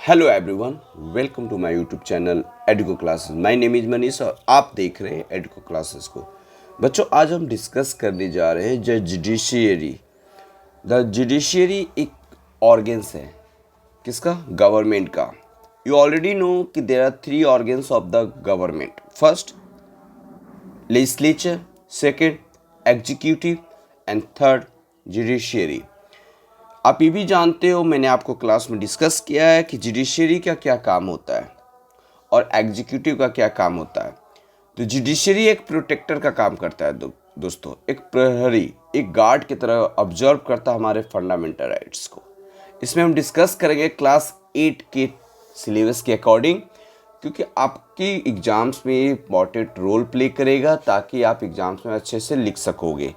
Hello everyone, welcome to my YouTube channel Educo classes. My name is Manish और आप देख रहे हैं एडुको क्लासेस को। बच्चों, आज हम डिस्कस करने जा रहे हैं जुडिशियरी। द जुडिशियरी एक ऑर्गन्स है, किसका? गवर्नमेंट का। यू ऑलरेडी नो कि there are three organs of the government. First legislature, second executive and third judiciary. आप ये भी जानते हो, मैंने आपको क्लास में डिस्कस किया है कि जुडिशरी का क्या काम होता है और एग्जीक्यूटिव का क्या काम होता है। तो जुडिशरी एक प्रोटेक्टर का काम करता है दोस्तों, एक प्रहरी, एक गार्ड की तरह ऑब्जर्व करता है हमारे फंडामेंटल राइट्स को। इसमें हम डिस्कस करेंगे क्लास 8 के सिलेबस के अकॉर्डिंग, क्योंकि आपकी एग्ज़ाम्स में इम्पॉर्टेंट रोल प्ले करेगा ताकि आप एग्ज़ाम्स में अच्छे से लिख सकोगे।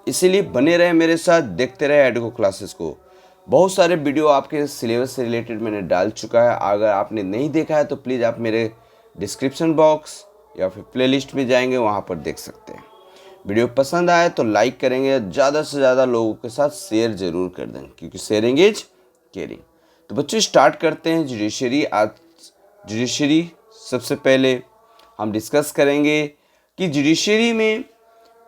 इसीलिए बने रहे मेरे साथ, देखते रहे एडुको क्लासेस को। बहुत सारे वीडियो आपके सिलेबस से रिलेटेड मैंने डाल चुका है। अगर आपने नहीं देखा है तो प्लीज़ आप मेरे डिस्क्रिप्शन बॉक्स या फिर प्लेलिस्ट में जाएंगे, वहाँ पर देख सकते हैं। वीडियो पसंद आए तो लाइक करेंगे, ज़्यादा से ज़्यादा लोगों के साथ शेयर ज़रूर कर दें, क्योंकि शेयरिंग इज केयरिंग। तो बच्चों, स्टार्ट करते हैं जुडिशरी। आज जुडिशरी सबसे पहले हम डिस्कस करेंगे कि जुडिशरी में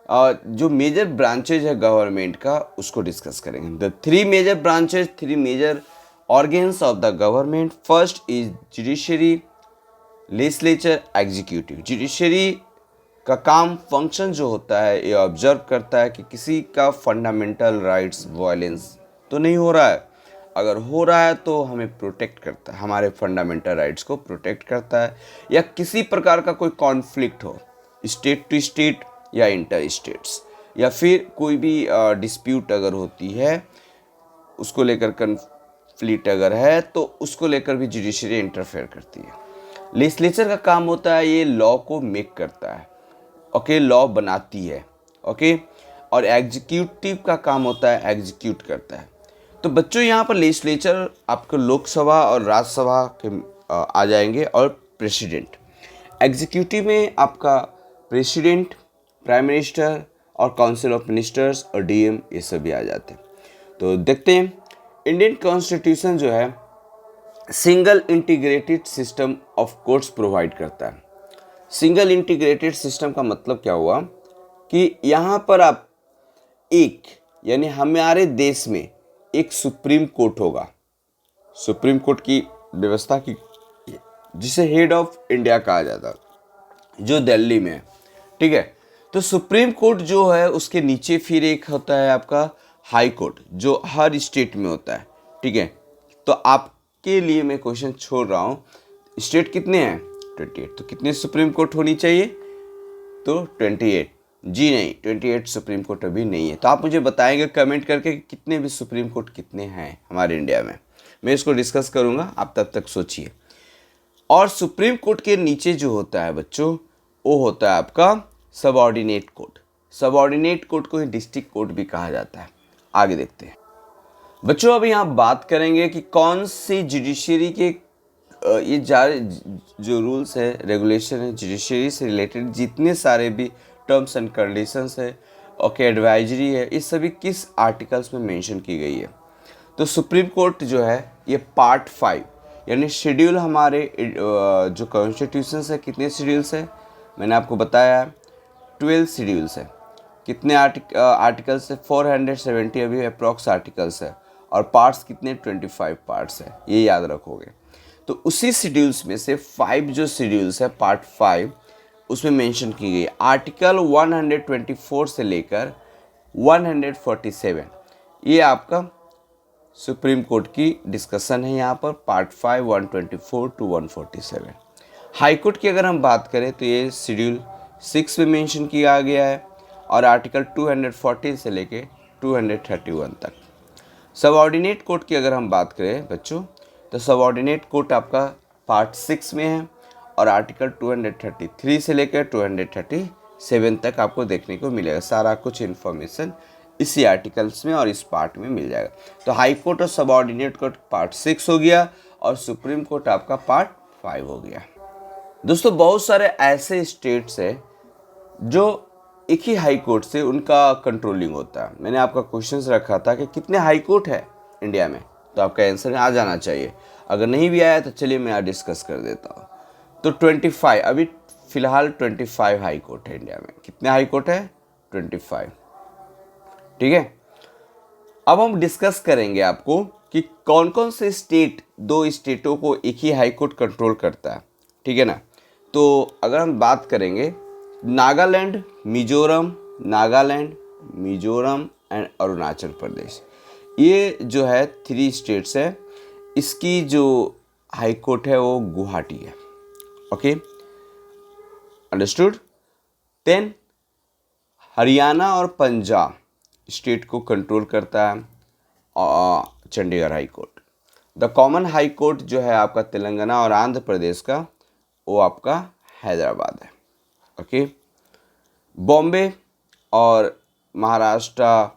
जो मेजर ब्रांचेज है गवर्नमेंट का, उसको डिस्कस करेंगे। The three major branches, three major organs of the government. First is judiciary, legislature, executive. Judiciary का काम, फंक्शन जो होता है, ये ऑब्जर्व करता है कि किसी का फंडामेंटल राइट्स वायलेंस तो नहीं हो रहा है। अगर हो रहा है तो हमें प्रोटेक्ट करता है, हमारे फंडामेंटल राइट्स को प्रोटेक्ट करता है। या किसी प्रकार का कोई कॉन्फ्लिक्ट हो, स्टेट टू स्टेट या इंटर स्टेट्स, या फिर कोई भी डिस्प्यूट अगर होती है, उसको लेकर कन्फ्लिक्ट अगर है, तो उसको लेकर भी जुडिशरी इंटरफेयर करती है। लेजिस्लेचर का काम होता है, ये लॉ को मेक करता है, ओके, लॉ बनाती है, ओके। और एग्जीक्यूटिव का काम होता है, एग्जीक्यूट करता है। तो बच्चों, यहाँ पर लेजिस्लेचर आपको लोकसभा और राज्यसभा के आ जाएंगे, और प्रेसिडेंट। एग्जीक्यूटिव में आपका प्रेसिडेंट, प्राइम मिनिस्टर और काउंसिल ऑफ मिनिस्टर्स और डीएम, ये सभी आ जाते हैं। तो देखते हैं, इंडियन कॉन्स्टिट्यूशन जो है single integrated system of courts provide करता है। सिंगल इंटीग्रेटेड सिस्टम का मतलब क्या हुआ कि यहाँ पर आप यानी हमारे देश में एक सुप्रीम कोर्ट होगा। सुप्रीम कोर्ट की व्यवस्था की, जिसे हेड ऑफ इंडिया कहा जाता है, जो दिल्ली में है, ठीक है। तो सुप्रीम कोर्ट जो है, उसके नीचे फिर एक होता है आपका हाई कोर्ट, जो हर स्टेट में होता है, ठीक है। तो आपके लिए मैं क्वेश्चन छोड़ रहा हूँ, स्टेट कितने हैं? 28। तो कितने सुप्रीम कोर्ट होनी चाहिए? तो 28। जी नहीं, 28 सुप्रीम कोर्ट अभी नहीं है। तो आप मुझे बताएंगे कमेंट करके कि कितने भी सुप्रीम कोर्ट कितने हैं हमारे इंडिया में। मैं इसको डिस्कस करूँगा, आप तब तक सोचिए। और सुप्रीम कोर्ट के नीचे जो होता है बच्चों, वो होता है आपका सबऑर्डिनेट कोर्ट। सबऑर्डिनेट कोर्ट को ही डिस्ट्रिक्ट कोर्ट भी कहा जाता है। आगे देखते हैं बच्चों। अब यहाँ बात करेंगे कि कौन सी जुडिशरी के ये जो रूल्स है, रेगुलेशन है, जुडिशरी से रिलेटेड जितने सारे भी टर्म्स एंड कंडीशंस है, ओके, एडवाइजरी है, ये सभी किस आर्टिकल्स में मेंशन की गई है। तो सुप्रीम कोर्ट जो है, ये पार्ट 5 यानी शेड्यूल, हमारे जो कॉन्स्टिट्यूशन है, कितने शेड्यूल्स है मैंने आपको बताया है, 12 शेड्यूल्स है। कितने आर्टिकल्स है? 470 अभी अप्रॉक्स आर्टिकल्स है। और पार्ट्स कितने? 25 पार्ट्स है, ये याद रखोगे। तो उसी शेड्यूल्स में से 5 जो शेड्यूल्स है, पार्ट 5, उसमें मेंशन की गई आर्टिकल 124 से लेकर 147, ये आपका सुप्रीम कोर्ट की डिस्कशन है यहाँ पर, पार्ट 5 124 टू 147। हाई कोर्ट की अगर हम बात करें तो ये शेड्यूल 6 में मेंशन किया गया है, और आर्टिकल 240 से लेके 231 तक। सबऑर्डिनेट कोर्ट की अगर हम बात करें बच्चों, तो सबऑर्डिनेट कोर्ट आपका पार्ट 6 में है, और आर्टिकल 233 से लेकर 237 तक आपको देखने को मिलेगा। सारा कुछ इन्फॉर्मेशन इसी आर्टिकल्स में और इस पार्ट में मिल जाएगा। तो हाई कोर्ट और सबऑर्डिनेट कोर्ट पार्ट 6 हो गया, और सुप्रीम कोर्ट आपका पार्ट 5 हो गया। दोस्तों, बहुत सारे ऐसे स्टेट्स हैं जो एक ही हाई कोर्ट से उनका कंट्रोलिंग होता है। मैंने आपका क्वेश्चन रखा था कि कितने हाई कोर्ट है इंडिया में, तो आपका आंसर आ जाना चाहिए। अगर नहीं भी आया तो चलिए मैं डिस्कस कर देता हूँ। तो 25 अभी फ़िलहाल 25 हाई कोर्ट है इंडिया में। कितने हाई कोर्ट है? 25। ठीक है, अब हम डिस्कस करेंगे आपको कि कौन कौन से स्टेट, 2 स्टेटों को एक ही हाई कोर्ट कंट्रोल करता है। ठीक है ना। तो अगर हम बात करेंगे नागालैंड, मिजोरम एंड अरुणाचल प्रदेश, ये जो है 3 स्टेट्स है। इसकी जो हाई कोर्ट है वो गुवाहाटी है। Okay, understood. देन हरियाणा और पंजाब स्टेट को कंट्रोल करता है Chandigarh high court. The common high court जो है आपका तेलंगाना और आंध्र प्रदेश का, वो आपका हैदराबाद है। ओके, बॉम्बे और महाराष्ट्र,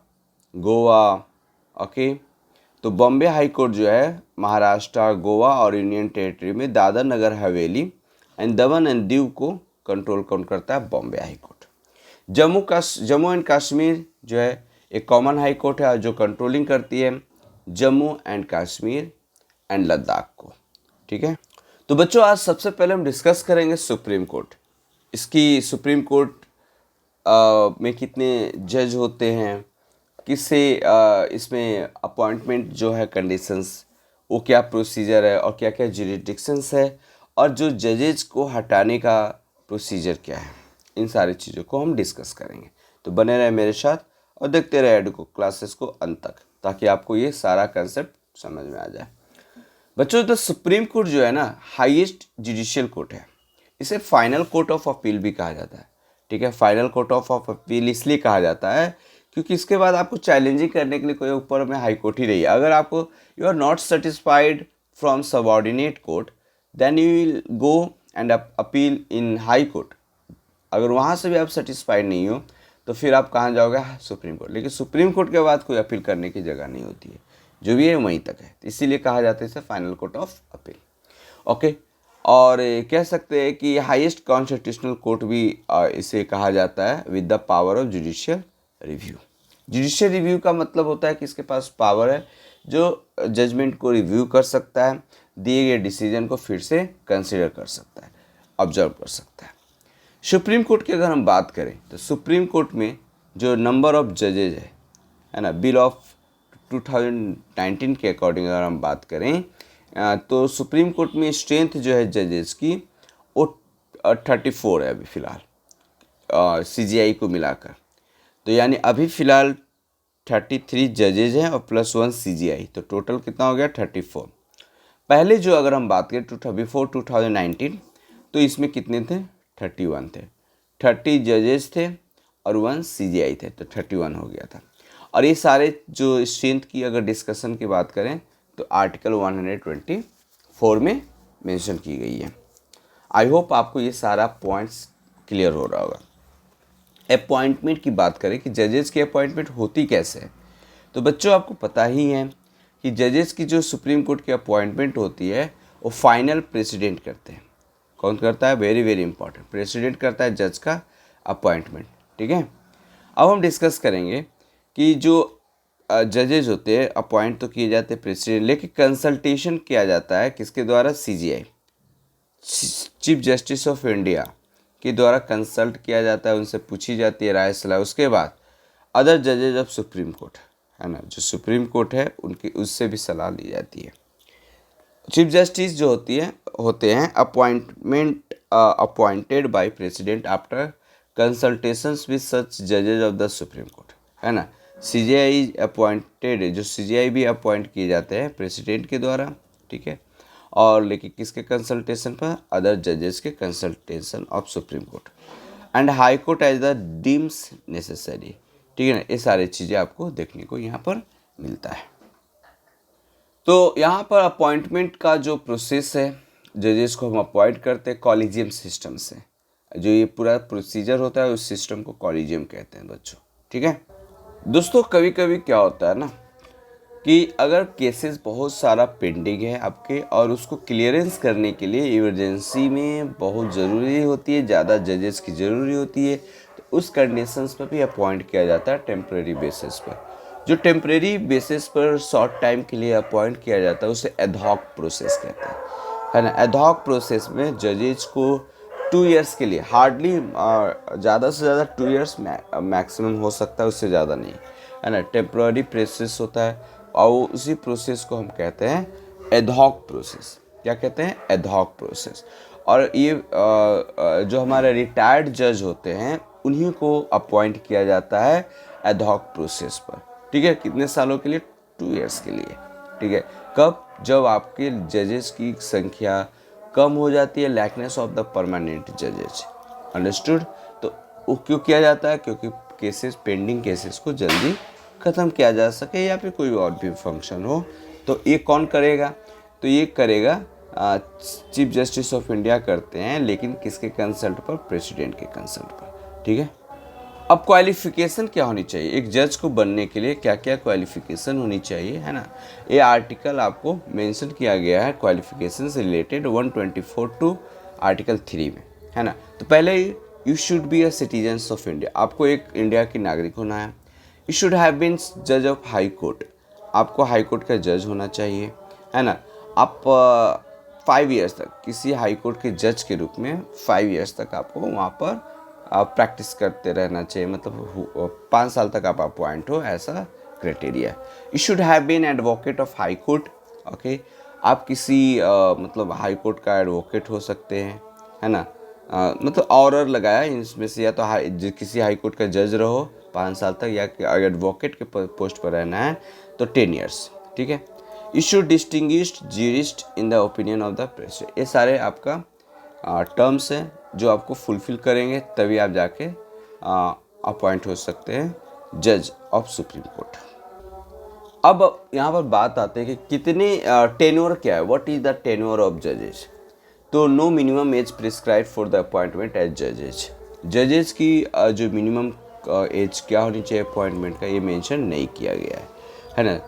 गोवा। ओके, तो बॉम्बे हाई कोर्ट जो है महाराष्ट्र, गोवा और यूनियन टेरिटरी में Dadar Nagar Haveli and Daman and Diu को कंट्रोल कौन करता है? Bombay high court. Jammu and Kashmir जो है एक कॉमन हाई कोर्ट है जो कंट्रोलिंग करती है जम्मू एंड कश्मीर एंड लद्दाख को। ठीक है, तो बच्चों आज सबसे पहले हम डिस्कस करेंगे सुप्रीम कोर्ट। इसकी सुप्रीम कोर्ट में कितने जज होते हैं, किससे इसमें अपॉइंटमेंट जो है कंडीशंस, वो क्या प्रोसीजर है और क्या क्या जुरिडिक्शंस है, और जो जजेज को हटाने का प्रोसीजर क्या है, इन सारी चीज़ों को हम डिस्कस करेंगे। तो बने रहे मेरे साथ और देखते रहे एडुको क्लासेस को अंत तक, ताकि आपको ये सारा कंसेप्ट समझ में आ जाए। बच्चों तो सुप्रीम कोर्ट जो है ना हाईएस्ट जुडिशियल कोर्ट है। इसे फाइनल कोर्ट ऑफ अपील भी कहा जाता है। ठीक है, फाइनल कोर्ट ऑफ अपील इसलिए कहा जाता है क्योंकि इसके बाद आपको चैलेंजिंग करने के लिए कोई ऊपर में हाई कोर्ट ही रही है। अगर आपको you are not satisfied from subordinate court, then you will go and appeal in high court. अगर वहाँ से भी आप सेटिस्फाइड नहीं हो तो फिर आप कहाँ जाओगे? Supreme court. लेकिन सुप्रीम कोर्ट के बाद कोई अपील करने की जगह नहीं होती है, जो भी है वहीं तक है। इसीलिए कहा जाता है इसे final court of appeal. Okay, और कह सकते हैं कि हाईएस्ट कॉन्स्टिट्यूशनल कोर्ट भी इसे कहा जाता है with the power of judicial review. Judicial review का मतलब होता है कि इसके पास पावर है जो जजमेंट को रिव्यू कर सकता है, दिए गए डिसीजन को फिर से कंसिडर कर सकता है, ऑब्जर्व कर सकता है। सुप्रीम कोर्ट की अगर हम बात करें तो सुप्रीम कोर्ट में जो नंबर ऑफ जजेज है ना, बिल ऑफ 2019 के अकॉर्डिंग अगर हम बात करें तो सुप्रीम कोर्ट में स्ट्रेंथ जो है जजेस की वो 34 है अभी फ़िलहाल CJI को मिलाकर। तो यानी अभी फ़िलहाल 33 जजेज हैं और +1 CJI, तो टोटल कितना हो गया? 34। पहले जो अगर हम बात करें बिफोर 2019 तो इसमें कितने थे? 31 थे। 30 जजेस थे और 1 CJI थे, तो 31 हो गया था। और ये सारे जो स्ट्रेंथ की अगर डिस्कशन की बात करें तो आर्टिकल 124 में मेंशन की गई है। आई होप आपको ये सारा पॉइंट्स क्लियर हो रहा होगा। अपॉइंटमेंट की बात करें कि जजेस की अपॉइंटमेंट होती कैसे है, तो बच्चों आपको पता ही है कि जजेस की जो सुप्रीम कोर्ट की अपॉइंटमेंट होती है वो फाइनल प्रेसिडेंट करते हैं। कौन करता है? वेरी वेरी इंपॉर्टेंट, प्रेसिडेंट करता है जज का अपॉइंटमेंट। ठीक है, अब हम डिस्कस करेंगे कि जो जजेज होते हैं अपॉइंट तो किए जाते हैं प्रेसिडेंट, लेकिन कंसल्टेशन किया जाता है किसके द्वारा? CJI, chief justice of India के द्वारा कंसल्ट किया जाता है, उनसे पूछी जाती है राय सलाह। उसके बाद अदर जजेज ऑफ सुप्रीम कोर्ट है ना, जो सुप्रीम कोर्ट है उनकी उससे भी सलाह ली जाती है। चीफ जस्टिस जो होते हैं appointed by president after consultations with such जजेज ऑफ द सुप्रीम कोर्ट, है ना। CJI अपॉइंटेड, जो CJI भी अपॉइंट किए जाते हैं प्रेसिडेंट के द्वारा। ठीक है, और लेकिन किसके कंसल्टेशन पर? अदर जजेस के consultation of supreme court and high court as the deems necessary. ठीक है ना, ये सारी चीज़ें आपको देखने को यहाँ पर मिलता है। तो यहाँ पर अपॉइंटमेंट का जो प्रोसेस है, जजेस को हम अपॉइंट करते हैं कॉलेजियम सिस्टम से। जो ये पूरा प्रोसीजर होता है उस सिस्टम को कॉलेजियम कहते हैं बच्चों। ठीक है दोस्तों, कभी कभी क्या होता है ना कि अगर केसेस बहुत सारा पेंडिंग है आपके और उसको क्लियरेंस करने के लिए इमरजेंसी में बहुत ज़रूरी होती है, ज़्यादा जजेस की ज़रूरी होती है, तो उस कंडीशंस पर भी अपॉइंट किया जाता है टेम्प्रेरी बेसिस पर। जो टेम्परेरी बेसिस पर शॉर्ट टाइम के लिए अपॉइंट किया जाता है उसे एडहॉक प्रोसेस कहते हैं, है ना। एडहॉक प्रोसेस में जजेज को 2 इयर्स के लिए, हार्डली ज़्यादा से ज़्यादा 2 इयर्स मैक्सिमम हो सकता है, उससे ज़्यादा नहीं, है ना। टेम्पररी प्रोसेस होता है और उसी प्रोसेस को हम कहते हैं एडहॉक प्रोसेस। क्या कहते हैं? Ad hoc process. और ये जो हमारे रिटायर्ड जज होते हैं उन्हीं को अपॉइंट किया जाता है एडहॉक प्रोसेस पर, ठीक है। कितने सालों के लिए? 2 इयर्स के लिए, ठीक है। कब? जब आपके जजेस की संख्या कम हो जाती है, लैकनेस ऑफ द परमानेंट जजेस। अंडरस्टूड? तो वो क्यों किया जाता है? क्योंकि केसेस, पेंडिंग केसेस को जल्दी ख़त्म किया जा सके या फिर कोई और भी फंक्शन हो। तो ये कौन करेगा? तो ये करेगा चीफ जस्टिस ऑफ इंडिया करते हैं, लेकिन किसके कंसल्ट पर? प्रेसिडेंट के कंसल्ट पर, ठीक है। अब क्वालिफिकेशन क्या होनी चाहिए? एक जज को बनने के लिए क्या क्या क्वालिफिकेशन होनी चाहिए, है ना। ये आर्टिकल आपको मेंशन किया गया है क्वालिफिकेशन से रिलेटेड 124 टू आर्टिकल 3 में, है ना। तो पहले you should be a citizen of India, आपको एक इंडिया की नागरिक होना है। यू शुड हैव बीन जज ऑफ हाई कोर्ट, आपको हाई कोर्ट का जज होना चाहिए, है ना। आप 5 ईयर्स तक किसी हाई कोर्ट के जज के रूप में 5 ईयर्स तक आपको वहाँ पर आप प्रैक्टिस करते रहना चाहिए, मतलब 5 साल तक आप अपॉइंट हो, ऐसा criteria. You should have been advocate of high court, okay. आप किसी मतलब हाई कोर्ट का एडवोकेट हो सकते हैं, है ना। मतलब ऑर्डर लगाया इसमें से, या तो किसी हाई कोर्ट का जज रहो 5 साल तक, या एडवोकेट के पोस्ट पर रहना है तो 10 ईयर्स, ठीक है। You should distinguished jurist in the opinion of the president, ये सारे आपका टर्म्स हैं जो आपको फुलफिल करेंगे तभी आप जाके अपॉइंट हो सकते हैं जज ऑफ सुप्रीम कोर्ट। अब यहाँ पर बात आती है कि कितने टेन्योर क्या है, what is the tenure of जजेस। तो no minimum age prescribe for the appointment as जजेस। जजेस की जो मिनिमम एज क्या होनी चाहिए अपॉइंटमेंट का, ये मेंशन नहीं किया गया है ना।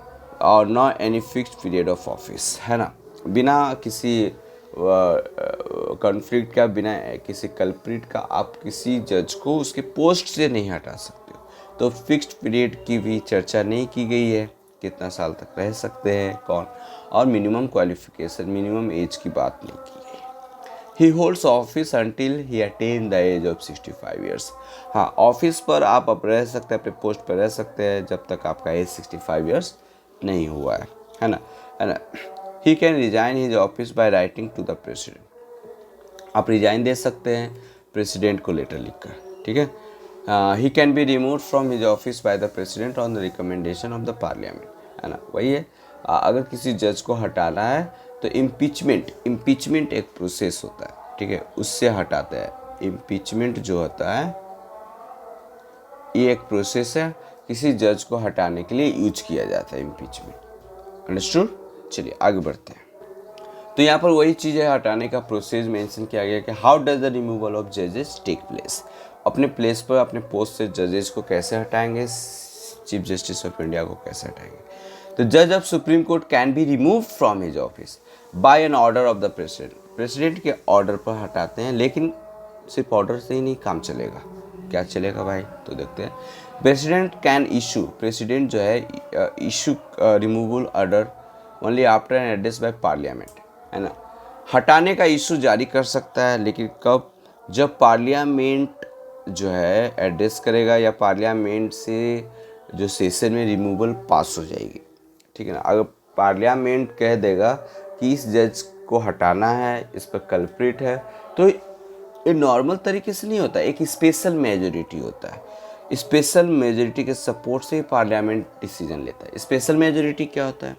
और not any fixed period of office, है ना। बिना किसी कॉन्फ्लिक्ट का, बिना किसी कल्प्रिट का आप किसी जज को उसके पोस्ट से नहीं हटा सकते हो। तो फिक्स्ड पीरियड की भी चर्चा नहीं की गई है, कितना साल तक रह सकते हैं कौन, और मिनिमम क्वालिफिकेशन, मिनिमम एज की बात नहीं की गई। He holds office until he attain the age of 65 years. हाँ, ऑफिस पर आप रह सकते हैं, अपने पोस्ट पर रह सकते हैं जब तक आपका एज 65 ईयर्स नहीं हुआ है ना, है ना। He can resign his office by writing to the president, आप रिजाइन दे सकते हैं प्रेसिडेंट को लेटर लिखकर, ठीक है। He can be remove from his office by the president on the recommendation of the parliament, है ना। वही है, अगर किसी जज को हटाना है तो इम्पीचमेंट एक प्रोसेस होता है, ठीक है, उससे हटाते हैं। इम्पीचमेंट जो होता है ये एक प्रोसेस है, किसी जज को हटाने के लिए यूज किया जाता है इम्पीचमेंट। अंडरस्टूड? चलिए आगे बढ़ते हैं। तो यहाँ पर वही चीज़ है, हटाने का प्रोसेस मेंशन किया गया कि how does the removal of जजेस टेक प्लेस। अपने प्लेस पर, अपने पोस्ट से जजेस को कैसे हटाएंगे, चीफ जस्टिस ऑफ इंडिया को कैसे हटाएंगे। तो जज of supreme court can be remove from his office by an order of the president, president के ऑर्डर पर हटाते हैं, लेकिन सिर्फ ऑर्डर से ही नहीं काम चलेगा। क्या चलेगा भाई? तो देखते हैं। प्रेसिडेंट कैन इशू, प्रेसिडेंट जो है issue removal order only after an address by parliament, है ना। हटाने का इशू जारी कर सकता है, लेकिन कब? जब पार्लियामेंट जो है एड्रेस करेगा या पार्लियामेंट से जो सेशन में रिमूवल पास हो जाएगी, ठीक है ना। अगर पार्लियामेंट कह देगा कि इस जज को हटाना है, इस पर कल्प्रिट है, तो ये नॉर्मल तरीके से नहीं होता, एक स्पेशल मेजोरिटी होता है। स्पेशल मेजोरिटी के सपोर्ट से पार्लियामेंट डिसीजन लेता है। स्पेशल मेजोरिटी क्या होता है?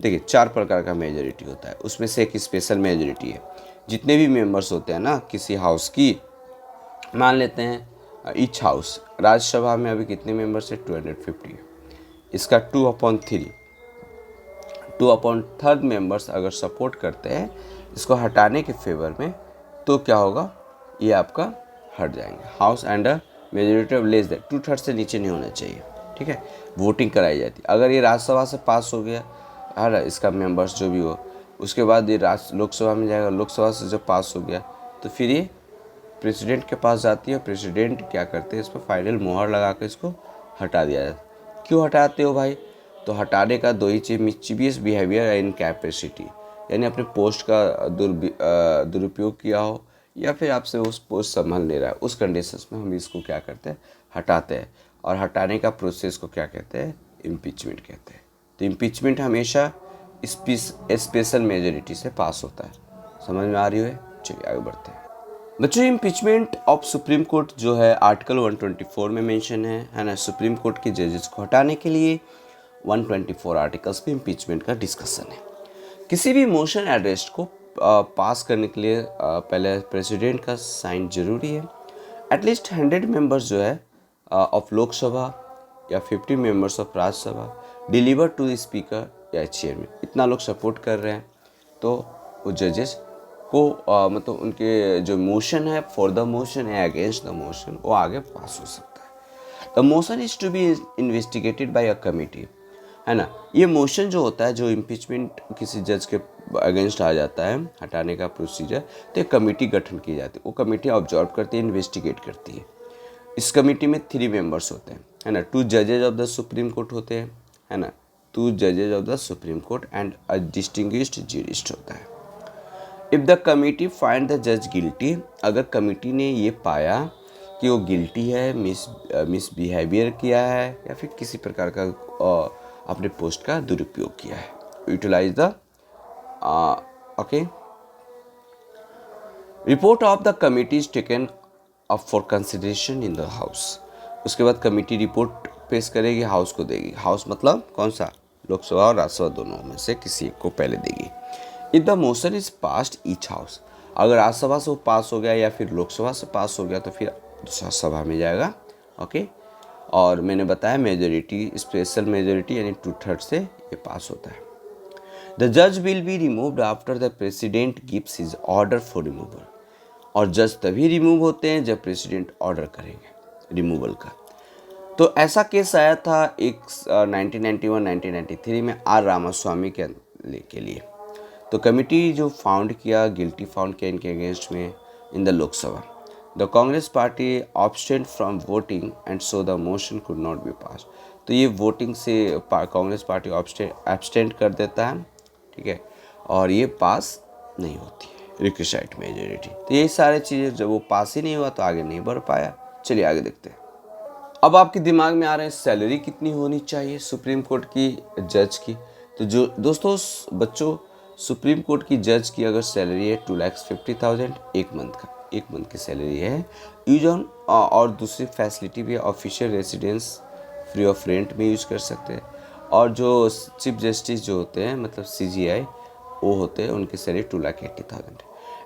देखिए, 4 प्रकार का मेजोरिटी होता है, उसमें से एक स्पेशल मेजोरिटी है। जितने भी मेंबर्स होते हैं ना किसी हाउस की, मान लेते हैं ईच हाउस, राज्यसभा में अभी कितने मेंबर्स है? 250 है। इसका 2/3, 2/3 मेंबर्स अगर सपोर्ट करते हैं इसको हटाने के फेवर में, तो क्या होगा? ये आपका हट जाएंगे। House and majority of less than 2/3 से नीचे नहीं होना चाहिए, ठीक है। वोटिंग कराई जाती है। अगर ये राज्यसभा से पास हो गया, है इसका मेंबर्स जो भी हो, उसके बाद ये लोकसभा में जाएगा, लोकसभा से जब पास हो गया तो फिर ये प्रेसिडेंट के पास जाती है। प्रेसिडेंट क्या करते हैं? इस पर फाइनल मोहर लगा कर इसको हटा दिया जाता है। क्यों हटाते हो भाई? तो हटाने का दो ही चीज़, मिस्चीवियस बिहेवियर एंड इनकैपेसिटी, यानी अपने पोस्ट का दुरुपयोग किया हो या फिर आपसे उस पोस्ट संभल नहीं रहा है, उस कंडीशंस में हम इसको क्या करते हैं, हटाते हैं। और हटाने का प्रोसेस को क्या कहते हैं, इम्पीचमेंट कहते हैं। तो इम्पीचमेंट हमेशा स्पेशल मेजोरिटी से पास होता है। समझ में आ रही है? चलिए आगे बढ़ते हैं। बच्चों, इम्पीचमेंट ऑफ सुप्रीम कोर्ट जो है आर्टिकल 124 में मेंशन है ना। सुप्रीम कोर्ट के जजेस को हटाने के लिए 124 आर्टिकल्स पे इम्पीचमेंट का डिस्कशन है। किसी भी मोशन अरेस्ट को पास करने के लिए पहले प्रेसिडेंट का साइन जरूरी है। एटलीस्ट 100 मेंबर्स जो है ऑफ लोकसभा या 50 members of Rajya Sabha deliver to the speaker या चेयरमैन, इतना लोग सपोर्ट कर रहे हैं तो वो जजेस को मतलब उनके जो मोशन है फॉर द मोशन या अगेंस्ट द मोशन वो आगे पास हो सकता है। The motion is to be investigated by a committee, है ना। ये मोशन जो होता है, जो इम्पीचमेंट किसी जज के अगेंस्ट आ जाता है, हटाने का प्रोसीजर, तो एक कमेटी गठन की जाती है। वो कमेटी ऑब्जर्व करती है, इन्वेस्टिगेट करती है। इस कमेटी में 3 मेंबर्स होते हैं, है ना। 2 जजेज ऑफ द सुप्रीम कोर्ट होते हैं, है ना। 2 जजेज of the supreme court and a distinguished jurist होता है। If the committee find the जज गिल्टी, अगर कमिटी ने ये पाया कि वो गिल्टी है, मिसबिहेवियर किया है या फिर किसी प्रकार का अपने पोस्ट का दुरुपयोग किया है, utilize the okay, report of the committee is taken up for consideration in the house. उसके बाद कमिटी रिपोर्ट पेश करेगी, हाउस को देगी। हाउस मतलब कौन सा, लोकसभा और राज्यसभा दोनों में से किसी एक को पहले देगी। If the motion is passed each house, अगर राज्यसभा से वो पास हो गया या फिर लोकसभा से पास हो गया तो फिर दूसरा सभा में जाएगा। ओके, और मैंने बताया मेजोरिटी, स्पेशल मेजोरिटी यानी 2/3 से ये पास होता है। द जज will be removed after the president gives his order for removal, और जज तभी रिमूव होते हैं जब प्रेसिडेंट ऑर्डर करेंगे रिमूवल का। तो ऐसा केस आया था एक 1991-1993 में आर रामास्वामी के लिए। तो कमिटी जो फाउंड किया, गिल्टी फाउंड किया इनके अगेंस्ट में in the Lok Sabha. The Congress party abstained from voting and so the motion could not be pass. तो ये वोटिंग से कांग्रेस पार्टी एब्सटेंड कर देता है, ठीक है, और ये पास नहीं होती है, रिक्विसाइट मेजोरिटी। तो ये सारी चीज़ें जब वो पास ही नहीं हुआ तो आगे नहीं बढ़ पाया। चलिए आगे देखते हैं। अब आपके दिमाग में आ रहे हैं सैलरी कितनी होनी चाहिए सुप्रीम कोर्ट की जज की। तो जो दोस्तों बच्चों, सुप्रीम कोर्ट की जज की अगर सैलरी है 2,50,000 एक मंथ की सैलरी है। यूज ऑन और दूसरी फैसिलिटी भी है, official residence free of rent में यूज़ कर सकते हैं। और जो चीफ जस्टिस जो होते हैं मतलब CJI वो होते हैं, उनकी सैलरी 2,80,000।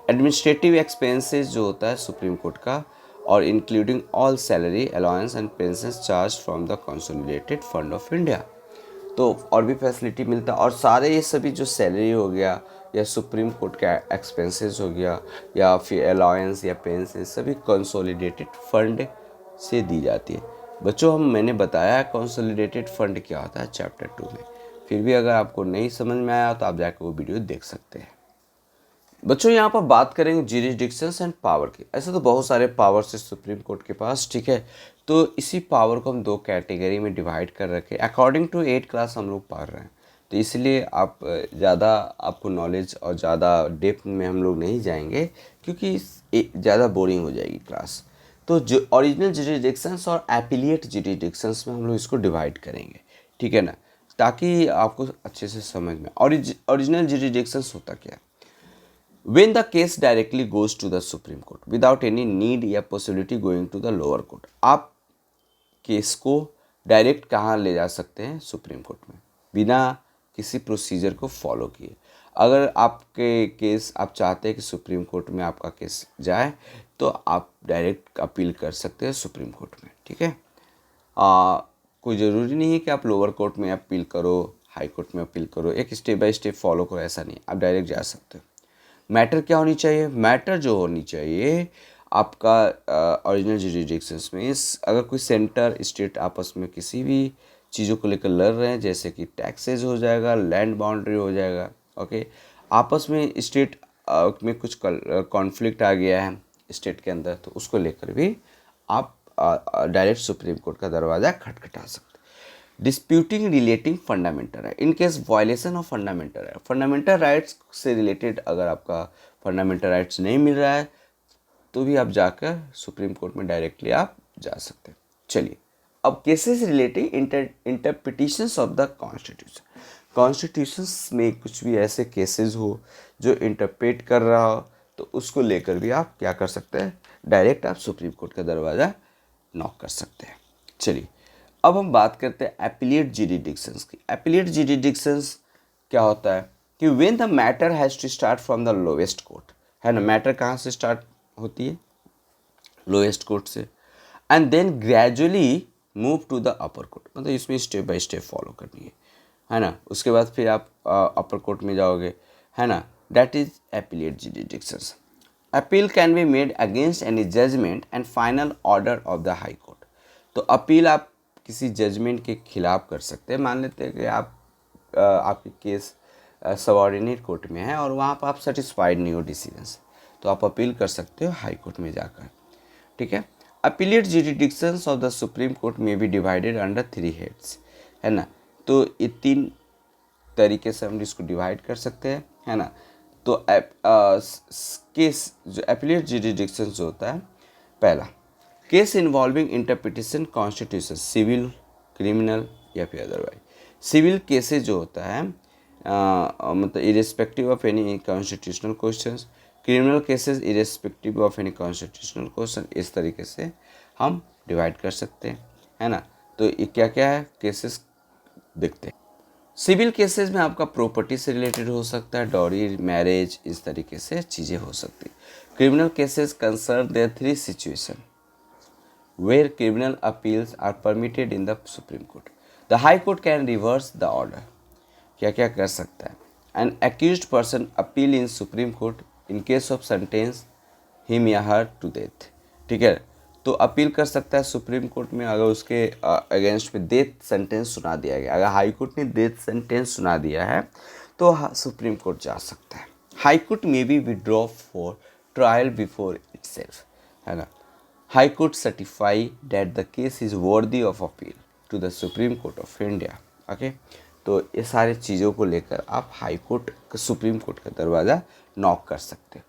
एडमिनिस्ट्रेटिव एक्सपेंसेस जो होता है सुप्रीम कोर्ट का, और including all salary allowance and pension charge from the consolidated fund of India. तो और भी फैसिलिटी मिलता है। और सारे ये सभी जो सैलरी हो गया या सुप्रीम कोर्ट का एक्सपेंसेस हो गया या फिर अलाउंस या पेंशन, सभी कंसोलिडेटेड फंड से दी जाती है। बच्चों मैंने बताया कंसोलिडेटेड फंड क्या होता है चैप्टर 2 में। फिर भी अगर आपको नहीं समझ में आया तो आप जाकर वो वीडियो देख सकते हैं। बच्चों यहाँ पर बात करेंगे ज्यूरिसडिक्शंस एंड पावर की। ऐसे तो बहुत सारे पावर्स है सुप्रीम कोर्ट के पास, ठीक है। तो इसी पावर को हम 2 कैटेगरी में डिवाइड कर रखे, अकॉर्डिंग टू 8 क्लास हम लोग पढ़ रहे हैं। तो इसलिए आप ज़्यादा आपको नॉलेज और ज़्यादा डेप्थ में हम लोग नहीं जाएंगे क्योंकि ज़्यादा बोरिंग हो जाएगी क्लास। तो जो ओरिजिनल ज्यूरिसडिक्शंस और एपिलिएट ज्यूरिसडिक्शंस में हम लोग इसको डिवाइड करेंगे, ठीक है ना, ताकि आपको अच्छे से समझ में। ओरिजिनल ज्यूरिसडिक्शंस होता क्या? When the case directly goes to the Supreme Court without any need या possibility going to the lower court, आप केस को डायरेक्ट कहाँ ले जा सकते हैं? सुप्रीम कोर्ट में, बिना किसी प्रोसीजर को फॉलो किए। अगर आपके केस आप चाहते हैं कि सुप्रीम कोर्ट में आपका केस जाए तो आप डायरेक्ट अपील कर सकते हैं सुप्रीम कोर्ट में, ठीक है। कोई ज़रूरी नहीं है कि आप लोअर कोर्ट में अपील करो, हाई कोर्ट में अपील करो, एक स्टेप बाय स्टेप फॉलो करो, ऐसा नहीं, आप डायरेक्ट जा सकते हो। मैटर क्या होनी चाहिए? मैटर जो होनी चाहिए आपका ओरिजिनल ज्यूरिसडिक्शंस में, अगर कोई सेंटर स्टेट आपस में किसी भी चीज़ों को लेकर लड़ रहे हैं, जैसे कि टैक्सेस हो जाएगा, लैंड बाउंड्री हो जाएगा, ओके, आपस में स्टेट में कुछ कॉन्फ्लिक्ट आ गया है स्टेट के अंदर, तो उसको लेकर भी आप डायरेक्ट सुप्रीम कोर्ट का दरवाज़ा खटखटा सकते हैं। Disputing relating fundamental right, in case violation of fundamental rights से रिलेटेड अगर आपका फंडामेंटल राइट्स नहीं मिल रहा है तो भी आप जाकर सुप्रीम कोर्ट में डायरेक्टली आप जा सकते हैं। चलिए अब cases relating interpretations of the constitution, constitutions में कुछ भी ऐसे केसेस हो जो इंटरप्रेट कर रहा हो तो उसको लेकर भी आप क्या कर सकते हैं, डायरेक्ट आप सुप्रीम कोर्ट का दरवाज़ा नॉक कर सकते हैं। चलिए अब हम बात करते हैं एपिलेट जुरिडिक्शंस की। एपिलेट जुरिडिक्शंस क्या होता है कि when the matter has to start from the lowest court, है ना, मैटर कहाँ से स्टार्ट होती है, लोएस्ट कोर्ट से, and then gradually move to the upper court, मतलब इसमें स्टेप बाय स्टेप फॉलो करनी है ना, उसके बाद फिर आप अपर कोर्ट में जाओगे, है ना, that is appellate jurisdictions. Appeal can be made against any judgment and final order of the high court, तो अपील आप किसी जजमेंट के खिलाफ कर सकते हैं। मान लेते हैं कि आपकी केस सबऑर्डिनेट कोर्ट में है और वहाँ पर आप सेटिस्फाइड नहीं हो डिसीजन से, तो आप अपील कर सकते हो हाई कोर्ट में जाकर, ठीक है। Appellate jurisdictions of the supreme court में बी डिवाइडेड अंडर 3 हेड्स, है ना, तो ये 3 तरीके से हम इसको डिवाइड कर सकते हैं, है ना। तो केस जो अपीलेट जुरिडिक्शन जो होता है, पहला case involving interpretation constitution, civil, criminal या फिर अदरवाइज। सिविल केसेस जो होता है मतलब irrespective of any constitutional questions, criminal cases irrespective of any constitutional question, इस तरीके से हम डिवाइड कर सकते हैं, है ना। तो ये क्या क्या है केसेस देखते हैं। सिविल केसेस में आपका प्रॉपर्टी से रिलेटेड हो सकता है, डॉरी, मैरिज, इस तरीके से चीज़ें हो सकती है। Criminal cases concern there 3 situation where criminal appeals are permitted in the Supreme Court. The High Court can reverse the order. क्या क्या कर सकता है? An accused person appeal in Supreme Court in case of sentence him या her to death. ठीक है, तो appeal कर सकता है सुप्रीम कोर्ट में अगर उसके अगेंस्ट में डेथ सेंटेंस सुना दिया गया। अगर हाई कोर्ट ने डेथ सेंटेंस सुना दिया है तो सुप्रीम कोर्ट जा सकता है। हाई कोर्ट में be withdraw for trial before itself, है ना। High Court certify that the case is worthy of appeal to the Supreme Court of India. Okay, तो ये सारे चीज़ों को लेकर आप हाई कोर्ट सुप्रीम कोर्ट का दरवाज़ा नॉक कर सकते हैं।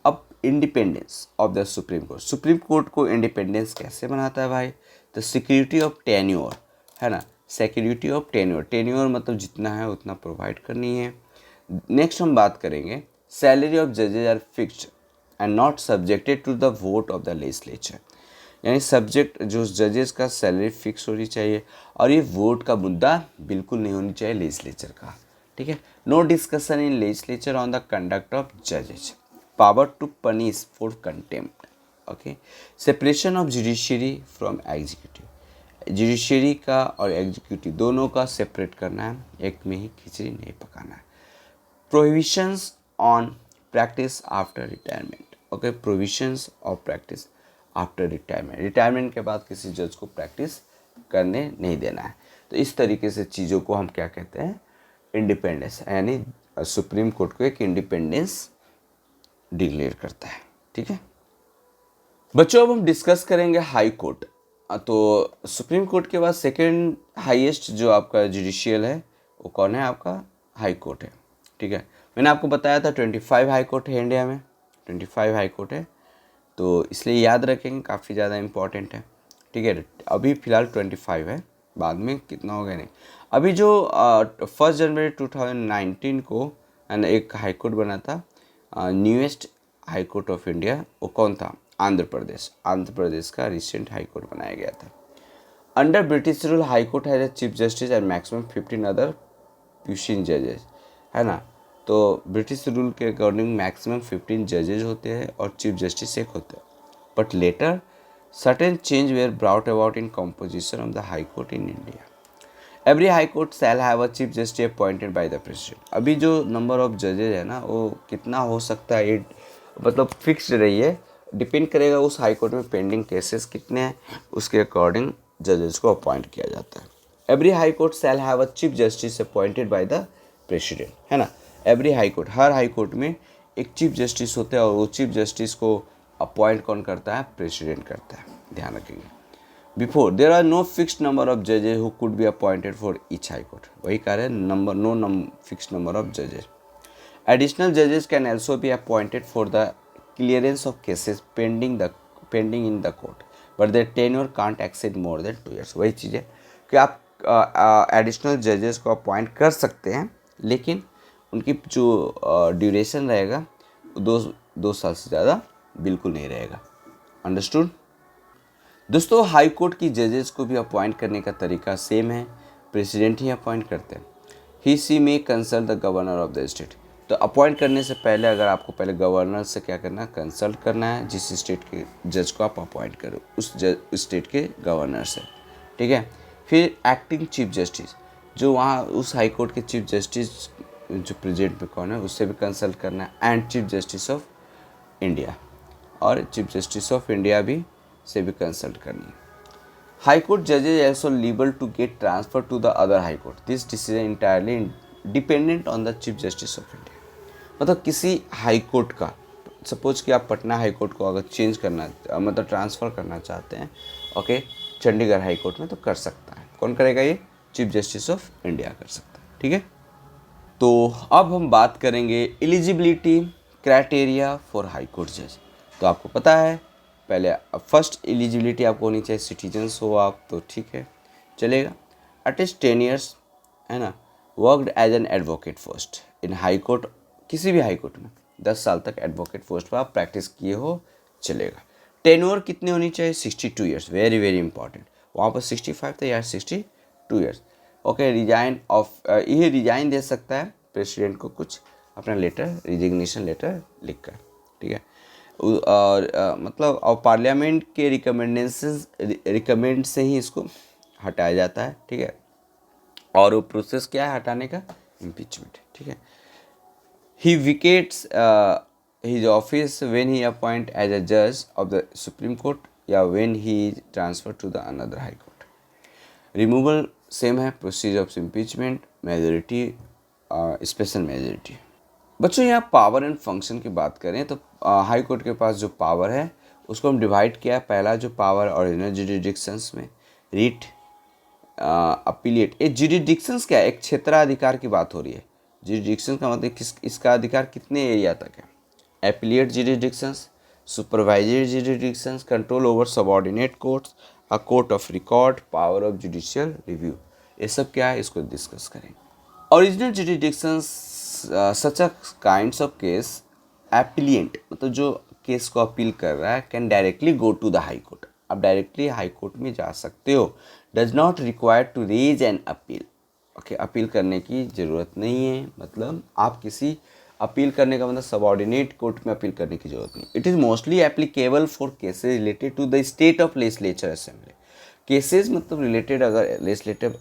अब independence of the supreme court, supreme court को इंडिपेंडेंस कैसे बनाता है भाई? द सिक्योरिटी ऑफ टेन्योर, है ना, सिक्योरिटी ऑफ टेन्योर, टेन्योर मतलब जितना है उतना प्रोवाइड करनी है। नेक्स्ट हम बात करेंगे सैलरी ऑफ जजेज are fixed and not subjected to the vote of the legislature, यानी सब्जेक्ट जो जजेस का सैलरी फिक्स होनी चाहिए और ये वोट का मुद्दा बिल्कुल नहीं होनी चाहिए लेजिस्लेचर का, ठीक है। No discussion in legislature on the conduct of जजेस, power to punish for contempt, okay. Separation of judiciary from executive, judiciary का और एग्जीक्यूटिव दोनों का सेपरेट करना है, एक में ही खिचड़ी नहीं पकाना है। Prohibitions on practice after retirement, okay, provisions of practice after retirement, retirement के बाद किसी जज को प्रैक्टिस करने नहीं देना है। तो इस तरीके से चीज़ों को हम क्या कहते हैं, इंडिपेंडेंस, यानी सुप्रीम कोर्ट को एक इंडिपेंडेंस डिक्लेयर करता है, ठीक है बच्चों। अब हम डिस्कस करेंगे हाई कोर्ट। तो सुप्रीम कोर्ट के बाद सेकेंड हाईएस्ट जो आपका जुडिशियल है वो कौन है? आपका हाई कोर्ट है, ठीक है। मैंने आपको बताया था 25 हाई कोर्ट है इंडिया में, 25 हाई कोर्ट है, तो इसलिए याद रखेंगे, काफ़ी ज़्यादा इम्पॉर्टेंट है, ठीक है। अभी फ़िलहाल 25 है, बाद में कितना हो गया नहीं। अभी जो 1 जनवरी 2019 को एक हाई कोर्ट बना था, newest high court of India, वो कौन था? आंध्र प्रदेश, आंध्र प्रदेश का रिसेंट हाई कोर्ट बनाया गया था। Under British rule high court है chief justice and maximum 15 other puisne जजेस, है ना। तो ब्रिटिश रूल के अकॉर्डिंग मैक्सिमम 15 जजेज होते हैं और चीफ जस्टिस एक होते हैं, but later certain change were brought about in composition of the high court in India. Every high court shall have a chief justice appointed by the president. अभी जो number of जजेज है ना वो कितना हो सकता है, ये मतलब फिक्स्ड रही है, डिपेंड करेगा उस हाई कोर्ट में पेंडिंग केसेस कितने हैं, उसके अकॉर्डिंग जजेस को अपॉइंट किया जाता है। Every high court shall have a chief justice appointed by the president, है ना। एवरी हाई कोर्ट, हर हाई कोर्ट में एक चीफ जस्टिस होता है और वो चीफ जस्टिस को अपॉइंट कौन करता है? प्रेसिडेंट करता है, ध्यान रखेंगे। Before there are no fixed number of जजेस who could be appointed for each high court, वही कह रहे हैं फिक्स्ड नंबर ऑफ जजेस. Additional judges can also be appointed for the clearance of cases pending in the court, but their tenure can't exceed more than 2 years. वही चीज़ है कि आप additional जजेस को अपॉइंट कर सकते हैं, लेकिन उनकी जो ड्यूरेशन रहेगा दो साल से ज़्यादा बिल्कुल नहीं रहेगा. अंडरस्टूड. दोस्तों, हाई कोर्ट की जजेस को भी अपॉइंट करने का तरीका सेम है. प्रेसिडेंट ही अपॉइंट करते हैं. ही सी में consult the governor of the state. तो अपॉइंट करने से पहले अगर आपको पहले गवर्नर से क्या करना है, कंसल्ट करना है. जिस स्टेट के जज को आप अपॉइंट करो उस स्टेट के गवर्नर से, ठीक है. फिर एक्टिंग चीफ जस्टिस, जो वहाँ उस हाई कोर्ट के चीफ जस्टिस जो प्रेजेंट में कौन है उससे भी कंसल्ट करना है. And chief justice of India, और चीफ जस्टिस ऑफ इंडिया भी से भी कंसल्ट करनी है. हाई कोर्ट जजेज also liable to get transfer to the other high court. This decision entirely dependent on the chief justice of India. मतलब किसी high court का, सपोज कि आप पटना हाई कोर्ट को अगर चेंज करना मतलब ट्रांसफ़र करना चाहते हैं, ओके, चंडीगढ़ हाई कोर्ट में, तो कर सकता है. कौन करेगा ये? चीफ जस्टिस ऑफ इंडिया कर सकता है, ठीक है. तो अब हम बात करेंगे eligibility criteria for high court जज. तो आपको पता है, पहले फर्स्ट एलिजिबिलिटी आपको होनी चाहिए, सिटीजन्स हो आप तो ठीक है चलेगा. एटलीस्ट 10 ईयर्स, है ना. Worked as an advocate first in high court, किसी भी हाई कोर्ट में 10 साल तक एडवोकेट पोस्ट पर आप प्रैक्टिस किए हो चलेगा. टेन्योर कितनी होनी चाहिए? 62 ईयर्स. Very very important. वहाँ पर 65 था, यार 62 ईयर्स. ओके. ये रिजाइन दे सकता है प्रेसिडेंट को कुछ अपना लेटर, रिजिग्नेशन लेटर लिख कर, ठीक है. और मतलब और पार्लियामेंट के रिकमेंड से ही इसको हटाया जाता है, ठीक है. और वो प्रोसेस क्या है हटाने का? इम्पीचमेंट, ठीक है. He vacates his office when he appoint as a judge of the Supreme Court या when he is transferred to the another high court. Removal same है. Procedure of impeachment, majority, special majority. बच्चों, यहाँ power and function की बात करें तो high court के पास जो पावर है उसको हम डिवाइड किया. पहला जो पावर ओरिजिनल जुरिडिक्शंस में, रीट, अपीलेट. ये जुरिडिक्शंस क्या है? एक क्षेत्राधिकार की बात हो रही है. जुरिडिक्शन का मतलब इसका अधिकार कितने एरिया तक है. Appellate jurisdictions, supervisory jurisdictions, control over subordinate courts, a court of record, power of judicial review. ये सब क्या है, इसको डिस्कस करेंगे. Original jurisdictions such a kinds of case appellant, मतलब जो केस को अपील कर रहा है, can directly go to the high court. आप डायरेक्टली हाई कोर्ट में जा सकते हो. Does not require to raise an appeal. Okay, appeal करने की ज़रूरत नहीं है. मतलब आप किसी अपील करने का मतलब सबऑर्डिनेट कोर्ट में अपील करने की ज़रूरत नहीं. It is mostly applicable for cases related to the state of legislature assembly. Cases मतलब रिलेटेड, अगर लेजिस्लेटिव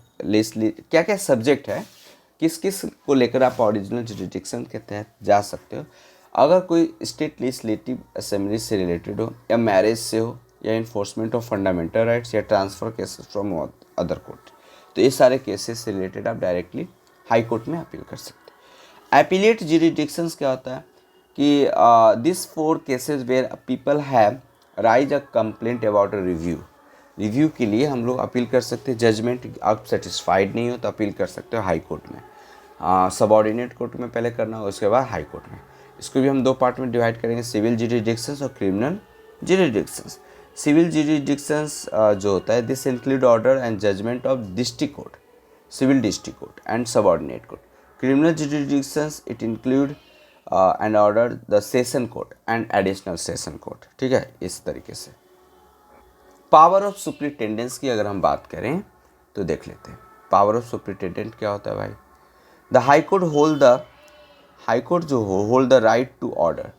क्या क्या सब्जेक्ट है, किस किस को लेकर आप ओरिजिनल जुरिडिक्शन के तहत जा सकते हो. अगर कोई स्टेट लेजिस्लेटिव असेंबली से रिलेटेड हो, या मैरिज से हो, या इन्फोर्समेंट ऑफ फंडामेंटल राइट्स, या transfer cases from other court, तो ये सारे केसेस से रिलेटेड आप डायरेक्टली हाई कोर्ट में अपील कर सकते हैं. एपिलेट जुरिडिक्शंस क्या होता है कि this 4 cases where people have raise a complaint about a review के लिए हम लोग अपील कर सकते हैं. जजमेंट आप सेटिस्फाइड नहीं हो तो अपील कर सकते हो हाई कोर्ट में. सबऑर्डिनेट कोर्ट में पहले करना हो, उसके बाद हाई कोर्ट में. इसको भी हम 2 पार्ट में डिवाइड करेंगे, सिविल जुरिडिक्शंस और क्रिमिनल जुरिडिक्शंस. सिविल जुरिडिक्शंस जो होता है, this include order and judgment of district court, civil district court and subordinate court. Criminal jurisdictions it include and order the session court and additional session court, ठीक है. इस तरीके से power of सुप्रिटेंडेंस की अगर हम बात करें तो देख लेते हैं. पावर ऑफ सुप्रिटेंडेंट क्या होता है भाई? द हाई कोर्ट जो hold the right to order.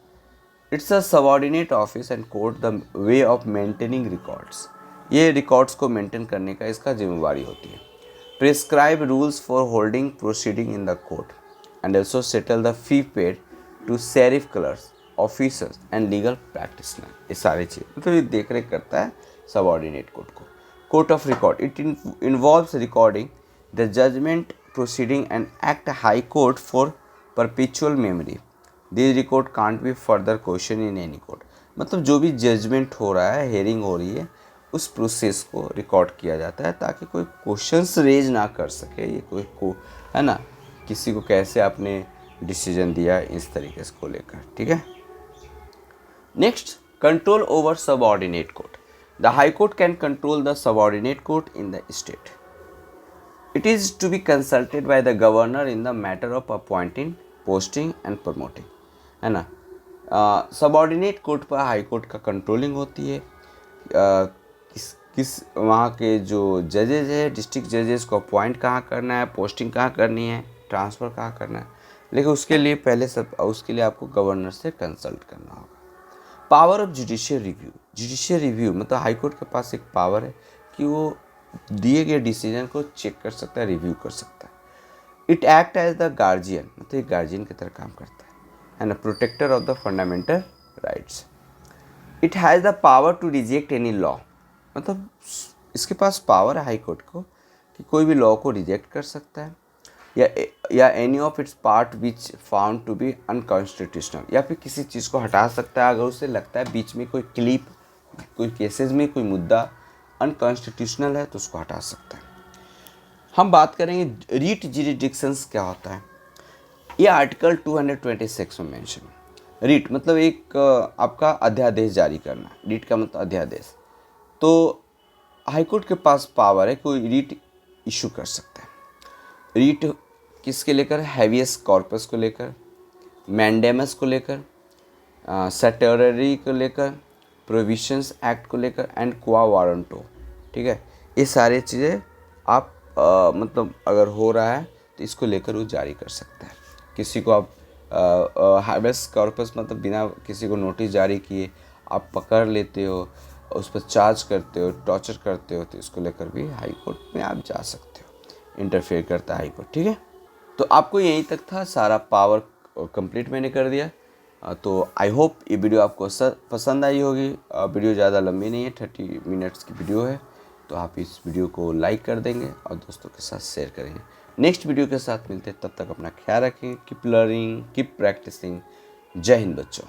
It's a subordinate office and court the way of maintaining records. ये रिकॉर्ड्स को मेंटेन करने का इसका जिम्मेवारी होती है. Prescribe rules for holding proceeding in the court and also settle the fee paid to sheriff clerks, officers and legal practitioner. ये सारी चीज़ मतलब ये देख रेख करता है सबऑर्डिनेट कोर्ट को. Court of record it involves recording the judgment proceeding and act high court for perpetual memory. This record can't be further question in any court. मतलब जो भी जजमेंट हो रहा है, हेयरिंग हो रही है, उस प्रोसेस को रिकॉर्ड किया जाता है ताकि कोई क्वेश्चंस रेज ना कर सके, ये कोई को है ना, किसी को कैसे आपने डिसीजन दिया इस तरीके से को लेकर, ठीक है। Next, control over subordinate court. The high court can control the subordinate court in the state. It is to be consulted by the governor in the matter of appointing, posting and promoting, है ना। Subordinate court पर high court का controlling होती है। किस वहाँ के जो जजेज है, डिस्ट्रिक्ट जजेस को अपॉइंट कहाँ करना है, पोस्टिंग कहाँ करनी है, ट्रांसफ़र कहाँ करना है, लेकिन उसके लिए पहले उसके लिए आपको गवर्नर से कंसल्ट करना होगा। Power of judicial review. Judicial review मतलब हाई कोर्ट के पास एक पावर है कि वो दिए गए डिसीजन को चेक कर सकता है, रिव्यू कर सकता है। It act as the guardian, मतलब एक गार्जियन की तरह काम करता है ना, protector of the fundamental rights. It has the power to reject any law, मतलब इसके पास पावर है हाई कोर्ट को कि कोई भी लॉ को रिजेक्ट कर सकता है, या any of its part which found to be unconstitutional, या फिर किसी चीज़ को हटा सकता है अगर उसे लगता है बीच में कोई क्लिप, कोई केसेस में कोई मुद्दा अनकॉन्स्टिट्यूशनल है तो उसको हटा सकता है। हम बात करेंगे रीट जुरिडिक्शंस क्या होता है। ये आर्टिकल 226 में मेंशन है। रीट मतलब एक आपका अध्यादेश जारी करना, रीट का मतलब अध्यादेश। तो हाईकोर्ट के पास पावर है, कोई रीट इशू कर सकता है। रीट किसके लेकर? हैवियस कॉर्पस को लेकर, मैंडेमस को लेकर, सेटेररी को लेकर, प्रोविशंस एक्ट को लेकर एंड क्वा वारंटो, ठीक है। ये सारी चीज़ें आप मतलब अगर हो रहा है तो इसको लेकर वो जारी कर सकता है। किसी को आप हैवियस कॉर्पस मतलब बिना किसी को नोटिस जारी किए आप पकड़ लेते हो, उस पर चार्ज करते हो, टॉर्चर करते हो, तो इसको लेकर भी हाई कोर्ट में आप जा सकते हो। इंटरफेयर करता है हाई कोर्ट, ठीक है। तो आपको यहीं तक था, सारा पावर कंप्लीट मैंने कर दिया। तो आई होप ये वीडियो आपको पसंद आई होगी। वीडियो ज़्यादा लंबी नहीं है, 30 मिनट्स की वीडियो है, तो आप इस वीडियो को लाइक कर देंगे और दोस्तों के साथ शेयर करेंगे। नेक्स्ट वीडियो के साथ मिलते हैं, तब तक अपना ख्याल रखें। Keep learning, keep practicing. जय हिंद बच्चों।